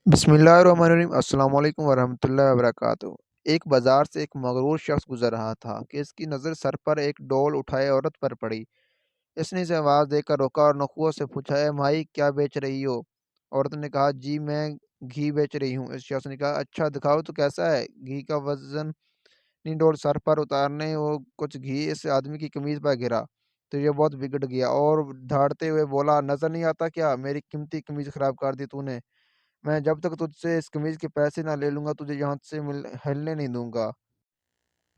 بسم اللہ الرحمن الرحیم۔ السلام علیکم ورحمۃ اللہ وبرکاتہ۔ ایک بازار سے ایک مغرور شخص گزر رہا تھا کہ اس کی نظر سر پر ایک ڈول اٹھائے عورت پر پڑی۔ اس نے اسے آواز دے کر روکا اور نخوت سے پوچھا، اے مائی، کیا بیچ رہی ہو؟ عورت نے کہا، جی میں گھی بیچ رہی ہوں۔ اس شخص نے کہا، اچھا دکھاؤ تو کیسا ہے؟ گھی کا وزن نہیں ڈول سر پر اتارنے وہ کچھ گھی اس آدمی کی قمیض پر گرا تو یہ بہت بگڑ گیا اور دھاڑتے ہوئے بولا، نظر نہیں آتا کیا میری قیمتی قمیض خراب کر دی تو نے؟ میں جب تک تجھ سے اس قمیض کے پیسے نہ لے لوں گا تجھے یہاں سے ہلنے نہیں دوں گا۔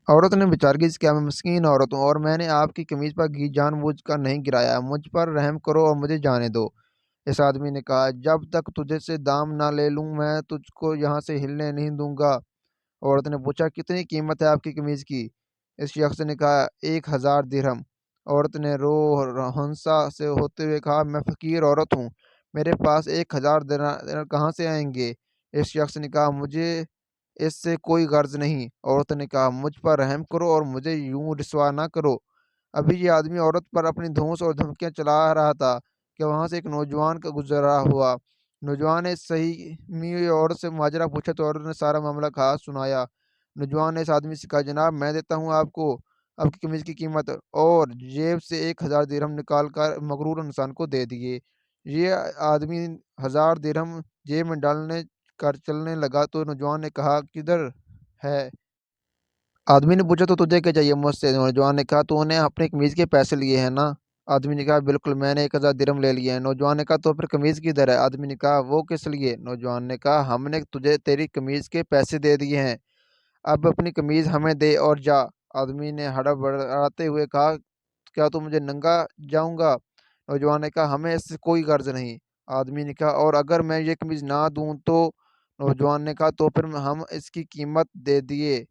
عورت نے بیچارگی سے کہا، میں مسکین عورت ہوں اور میں نے آپ کی قمیض پر گھی جان بوجھ کر نہیں گرایا، مجھ پر رحم کرو اور مجھے جانے دو۔ اس آدمی نے کہا، جب تک تجھے سے دام نہ لے لوں میں تجھ کو یہاں سے ہلنے نہیں دوں گا۔ عورت نے پوچھا، کتنی قیمت ہے آپ کی قمیض کی؟ اس شخص نے کہا، 1000 درہم۔ عورت نے رو ہنسا سے ہوتے ہوئے کہا، میں فقیر عورت ہوں، میرے پاس 1000 درہم کہاں سے آئیں گے؟ اس شخص نے کہا، مجھے اس سے کوئی غرض نہیں۔ عورت نے کہا، مجھ پر رحم کرو اور مجھے یوں رسوا نہ کرو۔ ابھی یہ آدمی عورت پر اپنی دھونس اور دھمکیاں چلا رہا تھا کہ وہاں سے ایک نوجوان کا گزرا ہوا۔ نوجوان نے صحیح می عورت سے ماجرا پوچھا تو عورت نے سارا معاملہ کہا سنایا۔ نوجوان نے اس آدمی سے کہا، جناب میں دیتا ہوں آپ کو آپ کی قمیض کی قیمت، اور جیب سے 1000 درہم نکال کر مغرور انسان کو دے دیے۔ یہ آدمی 1000 درہم جیب میں ڈالنے کر چلنے لگا تو نوجوان نے کہا، کدھر ہے؟ آدمی نے پوچھا، تو تجھے کیا چاہیے مجھ سے؟ نوجوان نے کہا، تو نے اپنی قمیض کے پیسے لیے ہیں نا؟ آدمی نے کہا، بالکل، میں نے 1000 درہم لے لیے ہیں۔ نوجوان نے کہا، تو پھر قمیض کدھر ہے؟ آدمی نے کہا، وہ کس لیے؟ نوجوان نے کہا، ہم نے تجھے تیری قمیض کے پیسے دے دیے ہیں، اب اپنی قمیض ہمیں دے اور جا۔ آدمی نے ہڑبڑاتے ہوئے کہا، کیا تو مجھے ننگا جاؤں گا؟ نوجوان نے کہا، ہمیں اس سے کوئی غرض نہیں۔ آدمی نے کہا، اور اگر میں یہ قمیض نہ دوں تو؟ نوجوان نے کہا، تو پھر ہم اس کی قیمت دے دیے۔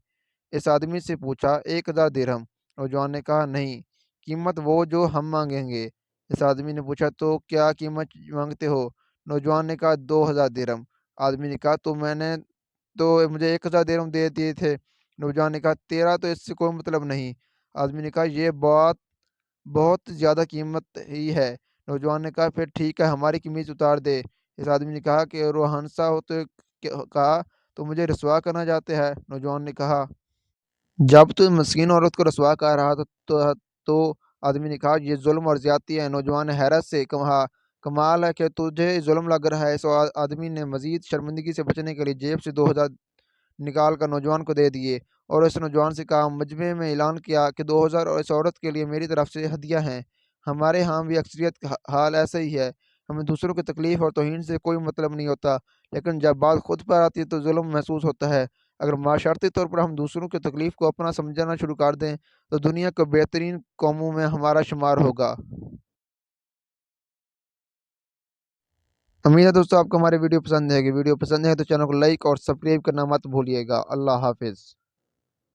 اس آدمی سے پوچھا، 1000 درہم؟ نوجوان نے کہا، نہیں، قیمت وہ جو ہم مانگیں گے۔ اس آدمی نے پوچھا، تو کیا قیمت مانگتے ہو؟ نوجوان نے کہا، 2000 درہم۔ آدمی نے کہا، تو میں نے تو مجھے 1000 درہم دے دیے تھے۔ نوجوان نے کہا، تیرا تو اس سے کوئی مطلب نہیں۔ آدمی نے کہا، یہ بات بہت زیادہ قیمت ہی ہے۔ نوجوان نے کہا، پھر ٹھیک ہے، ہماری قمیض اتار دے۔ اس آدمی نے کہا کہ روحانسا ہوتے کہا، تو مجھے رسوا کرنا چاہتے ہے؟ نوجوان نے کہا، جب تو مسکین عورت کو رسوا کر رہا تو آدمی نے کہا، یہ ظلم اور زیادتی ہے۔ نوجوان نے حیرت سے کہا، کمال ہے کہ تجھے ظلم لگ رہا ہے۔ اس آدمی نے مزید شرمندگی سے بچنے کے لیے جیب سے 2000 نکال کر نوجوان کو دے دیے اور اس نوجوان سے کہا، مجمع میں اعلان کیا کہ 2000 اور اس عورت کے لیے میری طرف سے ہدیہ ہیں۔ ہمارے ہاں بھی اکثریت کا حال ایسا ہی ہے، ہمیں دوسروں کی تکلیف اور توہین سے کوئی مطلب نہیں ہوتا، لیکن جب بات خود پر آتی ہے تو ظلم محسوس ہوتا ہے۔ اگر معاشرتی طور پر ہم دوسروں کی تکلیف کو اپنا سمجھنا شروع کر دیں تو دنیا کے بہترین قوموں میں ہمارا شمار ہوگا۔ امید ہے دوستوں آپ کو ہماری ویڈیو پسند ہے گی۔ ویڈیو پسند ہے تو چینل کو لائک اور سبسکرائب کرنا مت بھولیے گا۔ اللہ حافظ۔